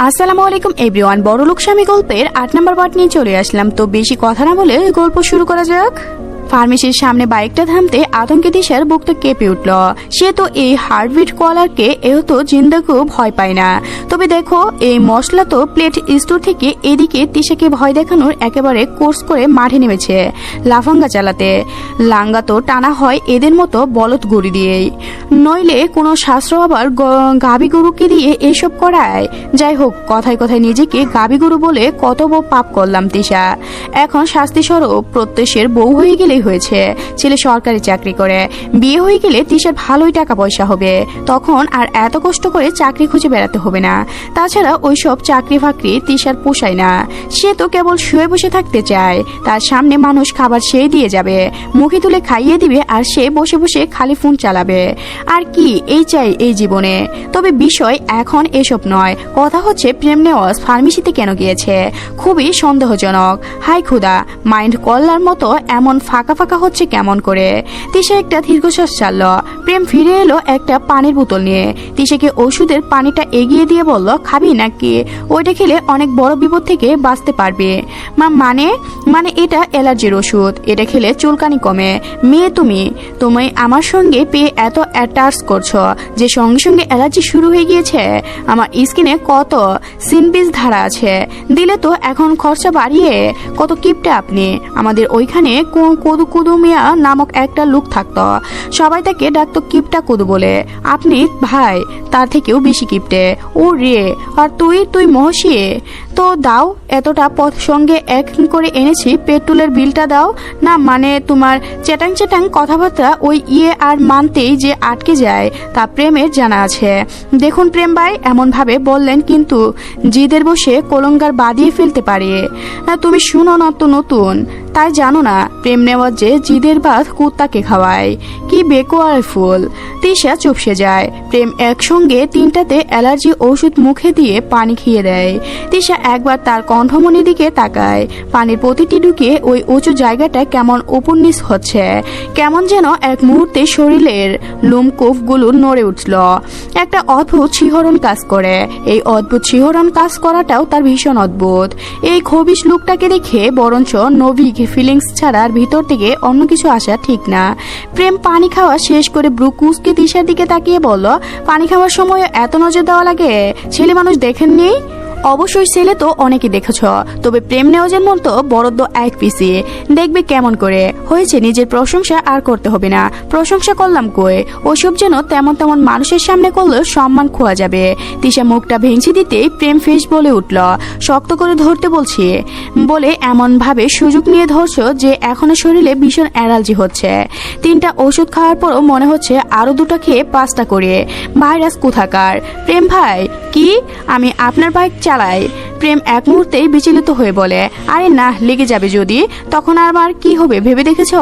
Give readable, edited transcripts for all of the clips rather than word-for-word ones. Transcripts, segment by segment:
আসসালামু আলাইকুম এভরিওয়ান, বড়লোক স্বামী গল্পের ৮ নম্বর পার্ট নিয়ে চলে আসলাম। তো বেশি কথা না বলে গল্প শুরু করা যাক। ফার্মেসির সামনে বাইকটা থামতে আতঙ্কে দিশার বুকটা কেঁপে উঠল। সে তো এই হার্টবিট কলারকে এও তো জিন্দাকেও ভয় পায় না। তবে দেখো, এই মশলা তো প্লেট স্টোর থেকে এদিকে তিশাকে ভয় দেখানোর একেবারে কোর্স করে মাঠে নেমেছে লাফাঙ্গা চালাতে। লাঙ্গা তো টানা হয় এদের মতো বলদ গরু দিয়েই, নইলে কোনো শাস্ত্র আবার গাভী গরুকে দিয়ে এসব করায়। যাই হোক, কথায় কথায় নিজেকে গাভী গরু বলে কত পাপ করলাম তিশা। এখন শাস্তি স্বরূপ প্রত্যেশের বউ হয়ে গেলে হয়েছে। ছেলে সরকারি চাকরি করে, বিয়ে হয়ে গেলে তিশার ভালোই টাকা পয়সা হবে। তখন আর এত কষ্ট করে চাকরি খুঁজে বেড়াতে হবে না। তাছাড়া ওইসব চাকরি ফাকরি তিশার পোষায় না। সে তো কেবল শুয়ে বসে থাকতে চায়। তার সামনে মানুষ খাবার সেই দিয়ে যাবে, মুখে তুলে খাইয়ে দিবে, আর সে বসে বসে খালি ফোন চালাবে। আর কি এই চাই এই জীবনে? তবে বিষয় এখন এসব নয়, কথা হচ্ছে প্রেম নেওয়াজ ফার্মেসিতে কেন গিয়েছে। খুবই সন্দেহজনক। হাই খুদা, মাইন্ড কল্লার মতো এমন ফাঁকা ফাঁকা হচ্ছে কেমন করে। তিশা একটা দীর্ঘশ্বাস ছাড়ল। প্রেম ফিরে এলো একটা পানির বোতল নিয়ে। তিশাকে ওষুধের পানিটা এগিয়ে দিয়ে বলল, খাবি নাকি? ওইটা খেলে অনেক বড় বিপদ থেকে বাঁচতে পারবে। মানে এটা অ্যালার্জির ওষুধ। এটা খেলে চুলকানি কমে। মেয়ে তুমি আমার সঙ্গে পেয়ে এত অ্যাটাচ করছো যে সঙ্গে সঙ্গে অ্যালার্জি শুরু হয়ে গিয়েছে। আমার স্কিনে কত সিনবিজ ধারা আছে, দিলে তো এখন খরচা বাড়িয়ে। কত কিপটে আপনি। আমাদের ওইখানে কুদু মিয়া নামক একটা লোক থাকতো, সবাই তাকে ডাকতো কিপটা কুদু বলে। আপনি ভাই তার থেকেও বেশি কিপটে। ও রে, আর তুই মহসি। তো দাও, এতটা পথ সঙ্গে এক করে এনেছি, পেট্রোলের বিলটা দাও না। মানে তোমার চেটাং কথাবার্তা ওই আর মানতেই যে আটকে যায় তা প্রেমের জানা আছে। দেখুন প্রেম ভাই, এমন ভাবে বললেন কিন্তু জিদের বসে কলঙ্গার বাঁধিয়ে ফেলতে পারে। তুমি শুনো না তো নতুন, তাই জানো না প্রেম নেওয়ার যে জিদের বাঁধ কুত্তাকে খাওয়ায়। কি বেকোয়ার ফুল। তিশা চুপসে যায়। প্রেম একসঙ্গে তিনটাতে অ্যালার্জি ওষুধ মুখে দিয়ে পানি খেয়ে দেয়। তিশা একবার তার কণ্ঠমণির দিকে তাকায়। পানির প্রতিটি ঢুকে ওই উঁচু জায়গাটা কেমন উপন্যাস হচ্ছে। কেমন যেন এক মুহূর্তে শরীরের লোমকূপগুলো নড়ে উঠল। একটা অদ্ভুত শিহরণ কাজ করে। এই অদ্ভুত শিহরণ কাজ করাটাও তার ভীষণ অদ্ভুত। এই খবিশ লোকটাকে দেখে বরঞ্চ নভিক ফিলিংস ছাড়ার ভিতর থেকে অন্য কিছু আসা ঠিক না। প্রেম পানি খাওয়া শেষ করে ব্রুকুসকে তিশার দিকে তাকিয়ে বলল, পানি খাওয়ার সময় এত নজর দেওয়া লাগে? ছেলে মানুষ দেখেননি? অবশ্যই ছেলে তো অনেকে দেখেছ, তবে প্রেম নেওয়াজের মতো বরাদ্দ এক পিসি। দেখবে কেমন করে হয়েছে। নিজের প্রশংসা আর করতে হবে না। প্রশংসা করলাম কই? ওইসব যেন তেমন মানুষের সামনে করলে সম্মান খোয়া যাবে। তিশা মুখটা ভেঙচি দিতেই প্রেম ফেস বলে উঠল, শক্ত করে ধরতে বলছি বলে এমন ভাবে সুযোগ নিয়ে ধরছো যে এখনো শরীরে ভীষণ অ্যালার্জি হচ্ছে। 3টা ওষুধ খাওয়ার পরও মনে হচ্ছে আরো 2টা খেয়ে 5টা করে। ভাইরাস কোথাকার। প্রেম ভাই, কি আমি আপনার বাইক চালাই? প্রেম এক মুহূর্তেই বিচলিত হয়ে বলে, আরে না, লেগে যাবে যদি। তখন আমার কি হবে ভেবে দেখেছ?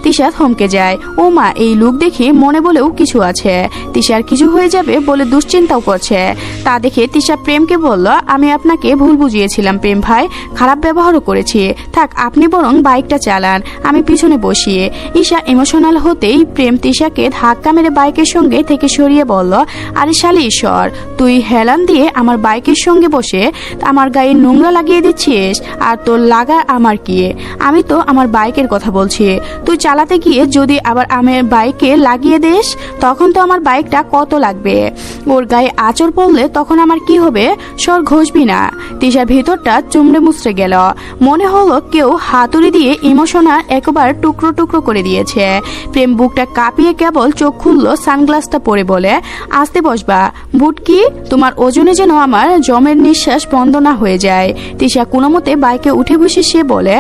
তিশা থমকে যায়। ও মা, এই লোক দেখে মনে বলেও কিছু আছে। তিশার কিছু হয়ে যাবে বলে দুশ্চিন্তাও করছে। তা দেখে তিশা প্রেমকে বলল, আমি আপনাকে ভুল বুঝিয়েছিলাম প্রেম ভাই, খারাপ ব্যবহারও করেছি। থাক, আপনি বরং বাইকটা চালান, আমি পিছনে বসি। ঈশা ইমোশনাল হতেই প্রেম তিশাকে ধাক্কা মেরে বাইকের সঙ্গে থেকে সরিয়ে বলল, আরে শালি ঈশ্বর, তুই হেলান দিয়ে আমার বাইকের সঙ্গে বসে আমার গায়ে নোংরা লাগিয়ে দিচ্ছিস। আর তোর লাগা আমার কি? আমি তো আমার বাইকের কথা বলছি। তুই চালাতে গিয়ে যদি আবার আমার বাইকে লাগিয়ে দিস, তখন তো আমার বাইকটা কত লাগবে। ওর গায়ে আঁচড় পড়লে তখন আমার কি হবে? সর, ঘষবি না। তিশার ভিতরটা চুমড়ে মুচড়ে গেল। মনে হলো কেউ হাতুড়ি দিয়ে ইমোশনাল একবার টুকরো টুকরো করে দিয়েছে। প্রেম বুকটা কাঁপিয়ে কেবল চোখ খুললো সানগ্লাসটা পরে বলে, আসতে বসবা বুটকি, তোমার ওজনে যেন আমার জমের নিঃশ্বাস বন্ধ না হয়ে যায়। তিশা কোনো মতে বাইকে উঠে বসে সে বলে,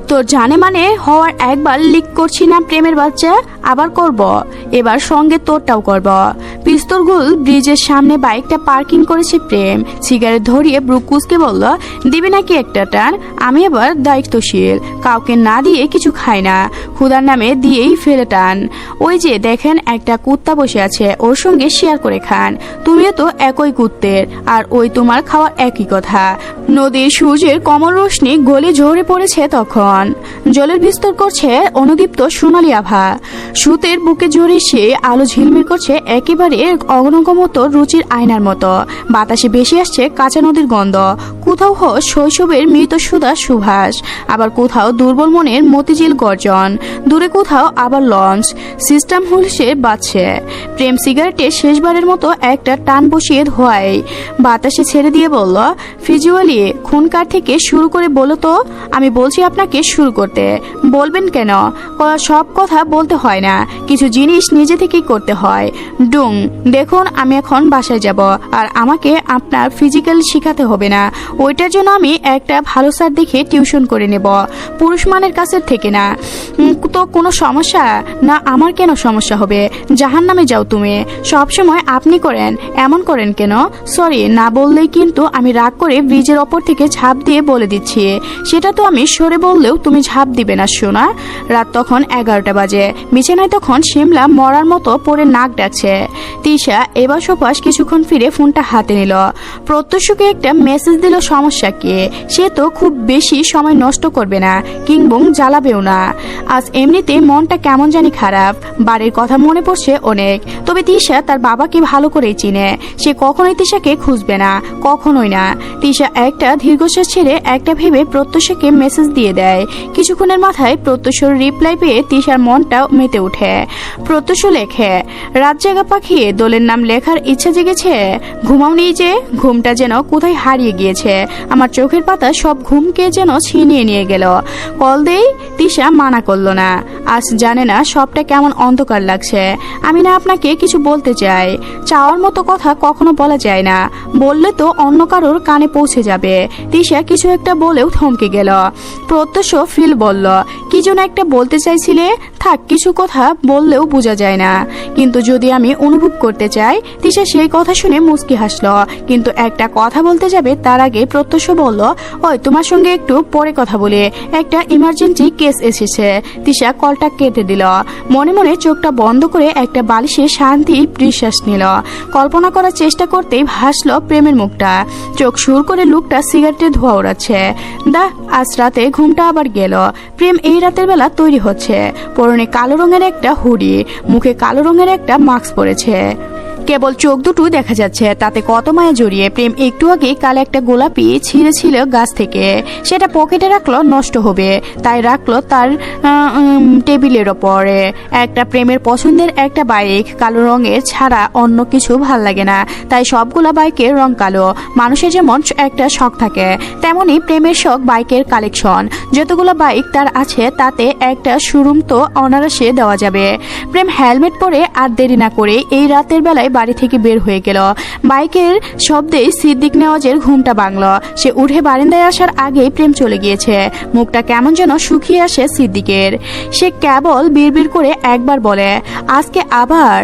তোর জানে মানে হওয়ার একবার লিক করছি না প্রেমের বাচ্চা, আবার করব। এবার সঙ্গে তোরটাও করব। পিস্তলগুল ব্রিজের সামনে বাইকটা পার্কিং করেছে প্রেম। সিগারেট ধরিয়ে ব্রুকুসকে বলল, দিবি নাকি একটা টান? আমি আবার দায়িত্বশীল, কাউকে না দিয়ে কিছু খাই না। ক্ষুধার নামে দিয়েই ফেলে টান। ওই যে দেখেন একটা কুত্তা বসে আছে, ওর সঙ্গে শেয়ার করে খান। তুমিও তো একই কুত্তের, আর ওই তোমার খাওয়া একই কথা। নদীর সূর্যের কমল রোশনি গলে ঝরে পড়েছে তখন। জলের বিস্তর করছে অনুদীপ্ত সোনালি আভা। সুতের বুকে জড়ে সে আলো ঝিলমিল করছে একেবারে অগণগমত রুচির আয়নার মতো। বাতাসে ভেসে আসছে কাঁচা নদীর গন্ধ। কোথাও শৈশবের মৃত সুধা সুভাষ, আবার কোথাও দুর্বল মনের মতিঝিল গর্জন। দূরে কোথাও আবার লঞ্চ সিস্টেম হুলসে বাজছে। প্রেম সিগারেটে শেষবারের মতো একটা টান বসিয়ে ধোয়ায় বাতাসে ছেড়ে দিয়ে বলল, ফিজিওয়ালি খুনকার থেকে শুরু করে বলো তো। আমি বলছি আপনাকে শুরু করতে। বলবেন কেন? সব কথা বলতে হয় না, কিছু জিনিস নিজে থেকেই করতে হয়। ডুং, দেখুন আমি এখন বাসায় যাব, আর আমাকে আপনার ফিজিক্যাল শেখাতে হবে না। ওইটার জন্য আমি একটা ভালো স্যার দেখে টিউশন করে নেব, পুরুষ মানের কাছের থেকে না। তো কোনো সমস্যা না? আমার কেন সমস্যা হবে? জাহান নামে যাও তুমি। সবসময় আপনি করেন, এমন করেন কেন? সরি না বললেই কিন্তু আমি রাগ করে ব্রিজের ওপর থেকে ঝাঁপ দিয়ে বলে দিচ্ছি। সেটা তো আমি সরে বললেও তুমি ঝাঁপ দিবে না সোনা। রাত তখন 11টা বাজে। বিছানায় তখন শিমলা মরার মতো পড়ে নাক ডাকছে। তিশা এবার সোপাস কিছুক্ষণ ফিরে ফোনটা হাতে নিল। প্রত্যুষকে একটা মেসেজ দিল, সমস্যা কি? সে তো খুব বেশি সময় নষ্ট করবে না, কিংবং জ্বালাবেও না। আজ এমনিতে মনটা কেমন জানি খারাপ। বাড়ির কথা মনে পড়ছে অনেক। তবে তিশা তার বাবাকে ভালো করেই চিনে। সে কখনোই তিশাকে খুঁজবে না, কখনোই না। তিশা একটা দীর্ঘশ্বাস ছেড়ে একটা ভেবে প্রত্যুষকে মেসেজ দিয়ে দেয়। কিছুক্ষণের মাথায় প্রত্যুষর রিপ্লাই পেয়ে তিশার মনটা মেতে ওঠে। প্রত্যুষ লেখে, রাত জাগা পাখি দোলের নাম লেখার ইচ্ছা জেগেছে। ঘুমাওনি যে? ঘুমটা যেন কোথায় হারিয়ে গিয়েছে। আমার চোখের পাতা সব ঘুমকে যেন ছিনিয়ে নিয়ে গেল। কল দেই, তিশা মানা করলো না। আজ জানে না সবটা কেমন অন্ধকার লাগছে। আমি না আপনাকে কিছু বলতে চাই। চাওয়ার মতো কথা কখনো বলা যায় না, বললে তো অন্য কারোর কানে পৌঁছে যাবে। তিশা কিছু একটা বলেও থমকে গেল। প্রত্যুষ ফিল বলল, কি যেন একটা বলতে চাইছিলে? থাক, কিছু কথা বললেও বোঝা যায় না, কিন্তু যদি আমি অনুভব করতে চাই। তিশা সেই কথা শুনে মুচকি হাসলো, কিন্তু একটা কথা বলতে যাবে তার আগে প্রত্যুষ বলল, ওই তোমার সঙ্গে একটু পরে কথা বলি, একটা ইমার্জেন্সি কেস এসেছে। তিশা কলটা কেটে দিল। মনে মনে চোখটা বন্ধ করে একটা বালিশে শান্তি নিঃশ্বাস নিল। কল্পনা করার চেষ্টা করতেই ভাসলো প্রেমের মুখটা। চোখ সুর করে লোকটা সিগারেটের ধোঁয়া ওড়াচ্ছে। আজ রাতে ঘুমটা আবার গেল। প্রেম এই রাতের বেলা তৈরি হচ্ছে। পরনে কালো রঙের একটা হুডি, মুখে কালো রঙের একটা মাস্ক পরেছে। কেবল চোখ দুটো দেখা যাচ্ছে, তাতে কত মায়া জড়িয়ে। প্রেম একটু আগে কাল একটা গোলাপি ছিঁড়েছিল গাছ থেকে, সেটা পকেটে রাখলো, নষ্ট হবে তাই রাখলো তার টেবিলের ওপরে। একটা প্রেমের পছন্দের একটা বাইক, কালো রঙের ছাড়া অন্য কিছু ভাল লাগে না, তাই সবগুলা বাইকের রং কালো। মানুষের যেমন একটা শখ থাকে, তেমনি প্রেমের শখ বাইকের কালেকশন। যতগুলো বাইক তার আছে তাতে একটা শোরুম তো অনায়াসে দেওয়া যাবে। প্রেম হেলমেট পরে আর দেরি না করে এই রাতের বেলায় বাড়ি থেকে বের হয়ে গেল। বাইকের শব্দেই সিদ্দিক নেওয়াজের ঘুমটা ভাঙল। সে উঠে বারান্দায় আসার আগেই প্রেম চলে গিয়েছে। মুখটা কেমন যেন শুকিয়ে আসে সিদ্দিকের। সে কেবল বিড়বিড় করে একবার বলে, আজকে আবার।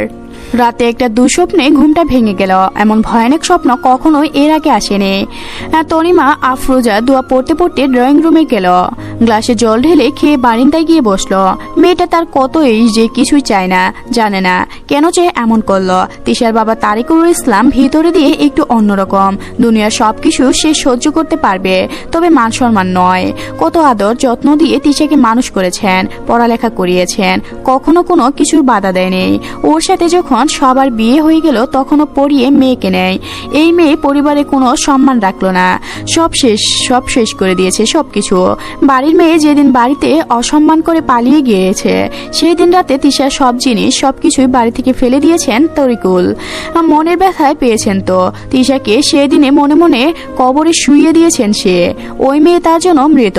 রাতে একটা দুঃস্বপ্নে ঘুমটা ভেঙে গেল। এমন ভয়ানক স্বপ্ন কখনোই এর আগে আসেনি। তনিমা আফরোজা দোয়া পড়তে পড়তে ড্রয়িং রুমে গেল। গ্লাসে জল ঢেলে খেয়ে বারিন্দায় গিয়ে বসলো। মেয়েটা তার কতই যে কিছুই চায় না, জানে না কেন যে এমন করলো। তিশার বাবা তারিকুল ইসলাম ভিতরে দিয়ে একটু অন্যরকম। দুনিয়ার সবকিছু সে সহ্য করতে পারবে, তবে মান সম্মান নয়। কত আদর যত্ন দিয়ে তিশাকে মানুষ করেছেন, পড়ালেখা করিয়েছেন, কখনো কোনো কিছুর বাধা দেয়নি। ওর সাথে যখন সবার বিয়ে হয়ে গেল তখনও পড়িয়ে মেয়েকে নেয়। এই মেয়ে পরিবারে কোনো সম্মান রাখলো না, সব শেষ করে দিয়েছে সবকিছু। বাড়ির মেয়ে যেদিন বাড়িতে অসম্মান করে পালিয়ে গিয়েছে, সেই দিন রাতে তিশার সব জিনিস সবকিছুই বাড়ি থেকে ফেলে দিয়েছেন তরিকুল। মনের ব্যথায় পেয়েছেন তো তিশাকে সেদিনে মনে মনে কবরে শুইয়ে দিয়েছেন সে। ওই মেয়ে তার জন্য মৃত।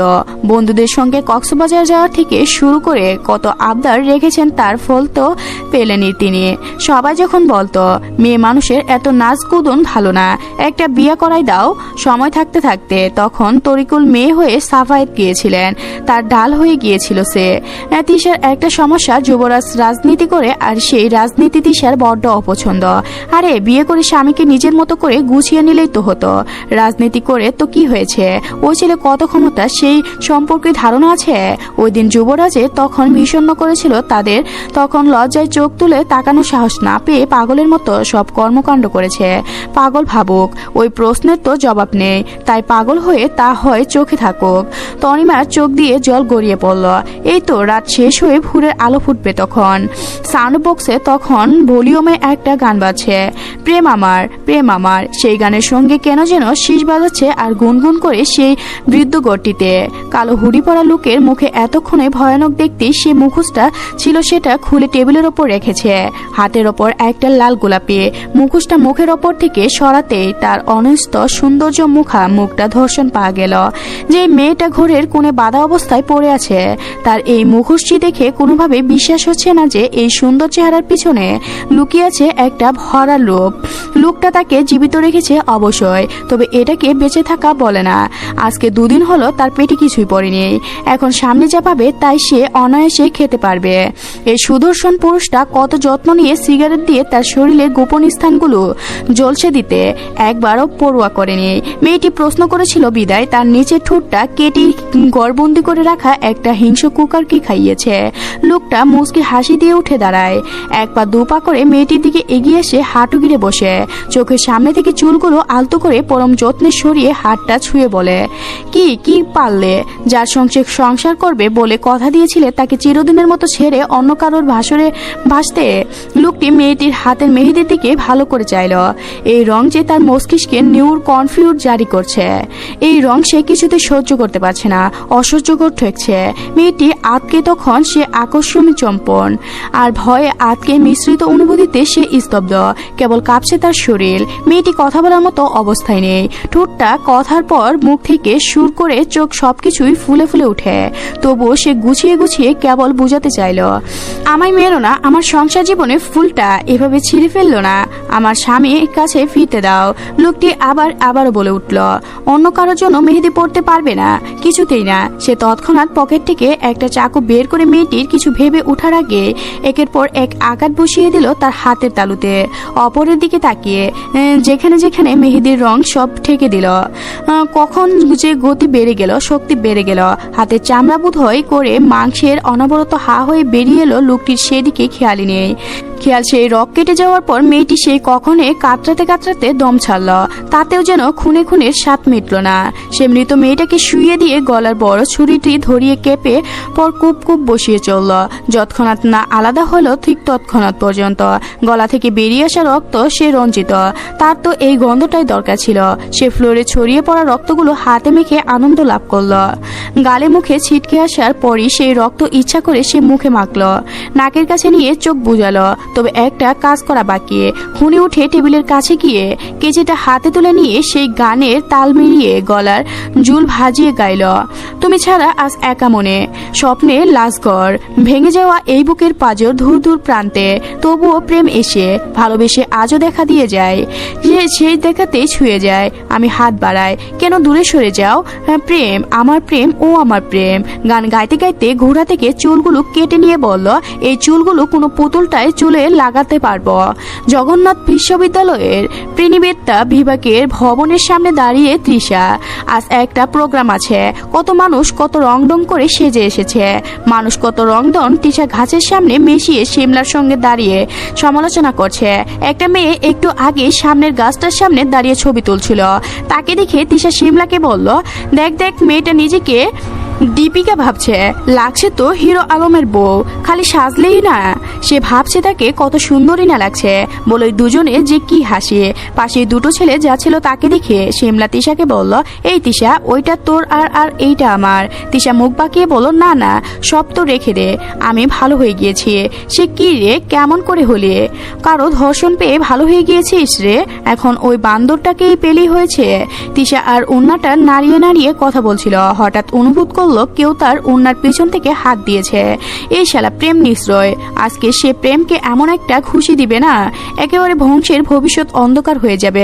বন্ধুদের সঙ্গে কক্সবাজার যাওয়া থেকে শুরু করে কত আবদার রেখেছেন, তার ফল তো পেলেনি তিনি। সবাই যখন বলতো মেয়ে মানুষের এত নাচ কুদন ভালো না, একটা বিয়ে করাই দাও সময় থাকতে থাকতে, তখন তরিকুল মেয়ে হয়ে সাফায়েত গিয়েছিলেন, তার ডাল হয়ে গিয়েছিল সে। তিশার একটা সমস্যা, যুবরাজ রাজনীতি করে, আর সেই রাজনীতি তিশার বড্ড অপছন্দ। আরে বিয়ে করে স্বামীকে নিজের মতো করে গুছিয়ে নিলেই তো হতো। রাজনীতি করে তো কি হয়েছে? ওই ছেলে কত ক্ষমতা সেই সম্পর্কে ধারণা আছে? ওই দিন যুবরাজে তখন বিষণ্ণ করেছিল তাদের, তখন লজ্জায় চোখ তুলে তাকানো সাহস না পেয়ে পাগলের মতো সব কর্মকাণ্ড করেছে। পাগল ভাবুক, ওই প্রশ্নের তো জবাব নেই, তাই পাগল হয়ে তা হয় চোখে থাকুক। তনিমার চোখ দিয়ে জল গড়িয়ে পড়ল। এই তো রাত শেষ হয়ে ভোরের আলো ফুটবে তখন। সাউন্ড বক্সে তখন ভলিউমে একটা গান বাজছে, প্রেম আমার প্রেম আমার। সেই গানের সঙ্গে কেন যেন শীষ বাজাচ্ছে আর গুনগুন করে সেই বৃদ্ধ গড়টিতে। কালো হুডি পরা লোকের মুখে এতক্ষণে ভয়ানক দেখতে সে মুখোশটা ছিল সেটা খুলে টেবিলের ওপর রেখেছে। হাতের ওপর একটা লাল গোলাপি। মুখোশটা মুখের ওপর থেকে সরাতেই তার অনস্ত সৌন্দর্য মুখটা ধর্ষণ পাওয়া গেল। যে মেয়েটা ঘরের কোণে বাঁধা অবস্থায় পড়ে আছে, তার এই মুখোশটি দেখে কোনোভাবে বিশ্বাস হচ্ছে না যে এই সুন্দর চেহারার পিছনে লুকিয়ে আছে একটা ভরা লোক। লোকটা তাকে জীবিত রেখেছে অবশ্যই, তবে এটাকে বেঁচে থাকা বলে না। আজকে দুদিন হলো তার পেটে কিছুই পড়েনি, এখন সামনে যা পাবে তাই সে অনায়াসে খেতে পারবে। এই সুদর্শন পুরুষটা কত যত্ন নিয়ে সিগারেট দিয়ে তার শরীরের গোপন স্থানগুলো জ্বলছে দিতে একবারও পরোয়া করেনি। মেয়েটি প্রশ্ন করেছিল বিদায় তার নিচের ঠোঁটটা কেটে গড়বন্দি করে রাখা একটা হিংস্র কুকারকে খাইয়েছে। লোকটা মুচকি হাসি দিয়ে উঠে দাঁড়ায়, এক পা দু পা করে মেয়েটির দিকে এগিয়ে এসে হাঁটু গিরে বসে চোখের সামনে থেকে চুলগুলো আলতো করে পরম যত্নে সরিয়ে হাতটা ছুঁয়ে বলে, কি পারলে? যার সঙ্গে সংসার করবে বলে কথা দিয়েছিলে তাকে চিরদিনের মতো ছেড়ে অন্য কারোর ভাসরে ভাসতে। লোকটি মেয়েটির হাতের মেহেদির দিকে ভালো করে চাইল। এই রং যে তার মস্তিষ্কে নিউর কনফিউজ জারি করছে, এই রং সে কিছুতে সহ্য করতে পারছে না, অসহ্যকর ঠেকছে। মেয়েটি আতকে তখন সে আকর্ষণীয় চম্পন আর ভয়ে আতকে মিশ্রিত অনুভূতিতে সে স্তব্ধ, কেবল কাঁপছে তার শরীর। মেয়েটি কথা বলার মতো অবস্থায় নেই, ঠোঁটটা কথার পর মুখ থেকে সুর করে চোখ সবকিছুই ফুলে ফুলে উঠে। তবুও সে গুছিয়ে গুছিয়ে কেবল বুঝাতে চাইল, আমায় মেরো না, আমার সংসার জীবনে ফুলটা এভাবে ছিঁড়ে ফেললো না, আমার স্বামীর কাছে ফিরতে দাও। লোকটি আবারও বলে উঠল, অন্য কারোর জন্য মেহেদি পড়তে পারবে না, কিছুতেই না। সে তৎক্ষণাৎ পকেট থেকে একটা চাকু বের করে মেয়েটির কিছু ভেবে ওঠার আগে একের পর এক আঘাত বসিয়ে দিল তার হাতের তালুতে, অপরের দিকে তাকিয়ে যেখানে যেখানে মেহেদির রং সব ঠেকে দিল। কখন যে গতি বেড়ে গেল, শক্তি বেড়ে গেল, হাতের চামড়া বোধহয় করে মাংসের অনবরত হা হয়ে বেরিয়ে এলো। লোকটির সেদিকে খেয়ালই নেই। খেয়াল সেই রক কেটে যাওয়ার পর মেয়েটি সেই কখনে কাতরাতে কাতরাতে দম ছাড়ল, তাতেও যেন খুনে খুনের স্বাদ মিটল না। সে মৃত মেয়েটাকে শুইয়ে দিয়ে গলার বড় ছুরিটি ধরিয়ে কেঁপে পর কূপ কূপ বসিয়ে চলল। যৎক্ষণাৎ না আলাদা হলো ঠিক তৎক্ষণাৎ পর্যন্ত গলা থেকে বেরিয়ে আসা রক্ত সে রঞ্জিত। তার তো এই গন্ধটাই দরকার ছিল। সে ফ্লোরে ছড়িয়ে পড়া রক্তগুলো হাতে মেখে আনন্দ লাভ করল। গালে মুখে ছিটকে আসার পরই সেই রক্ত ইচ্ছা করে সে মুখে মাখল, নাকের কাছে নিয়ে চোখ বুঝালো। তবে একটা কাজ করা বাকি। হুনে উঠে টেবিলের কাছে গিয়ে কেজিটা হাতে তুলে নিয়ে সেই গানের তাল মিলিয়ে গলার জুল ভাজিয়ে গাইল, তুমি ছাড়া আজ একা মনে, স্বপ্নে লাশঘর ভেঙে যাওয়া এই বুকের পাঁজর দূর দূর প্রান্তে, তবুও প্রেম এসে ভালোবেসে আজও দেখা দিয়ে যায়। সেই দেখাতেই ছুঁয়ে যায়। আমি হাত বাড়াই, কেন দূরে সরে যাও? প্রেম আমার প্রেম ও আমার প্রেম। গান গাইতে গাইতে ঘোড়া থেকে চুলগুলো কেটে নিয়ে বলল, এই চুলগুলো কোনো পুতুলটায় চুলে লাগাতে পারবো। জগন্নাথ বিশ্ববিদ্যালয়ের প্রেণীবেত্তা বিভাগের ভবনের সামনে দাঁড়িয়ে তৃষা, আজ একটা প্রোগ্রাম আছে। কত মানুষ কত রংডং করে সেজে এসেছে। মানুষ কত রংডং তৃষা ঘাসের সামনে মিশিয়ে শিমলার সঙ্গে দাঁড়িয়ে সমালোচনা করছে। একটা মেয়ে একটু আগে সামনের গাছটার সামনে দাঁড়িয়ে ছবি তুলছিল। তাকে দেখে তৃষা শিমলাকে বলল, দেখ দেখ মেয়েটা নিজেকে দীপিকা ভাবছে, লাগছে তো হিরো আলমের বউ, খালি সাজলেই না, সে ভাবছে তাকে কত সুন্দরী না লাগছে। বলে দুজনে যে কি হাসি। পাশে দুটো ছেলে যাচ্ছিল তাকে দেখে শিমলা তিশাকে বলল, এই তিশা ওইটা তোর আর এইটা আমার। তিশা মুখ বাঁকিয়ে বলল, না না সব তো রেখে দে, আমি ভালো হয়ে গিয়েছি। সে কি রে, কেমন করে হলি? কারো ধর্ষণ পেয়ে ভালো হয়ে গিয়েছিস রে? এখন ওই বান্দরটাকেই পেলেই হয়েছে। তিশা আর ওন্নাটা নাড়িয়ে নাড়িয়ে কথা বলছিল। হঠাৎ অনুভূত করল কেউ তার ওন্নার পিছন থেকে হাত দিয়েছে। এই শালা প্রেম নিশ্চয়। আজকে সে প্রেমকে এমন একটা খুশি দিবে না, একেবারে বংশের ভবিষ্যৎ অন্ধকার হয়ে যাবে।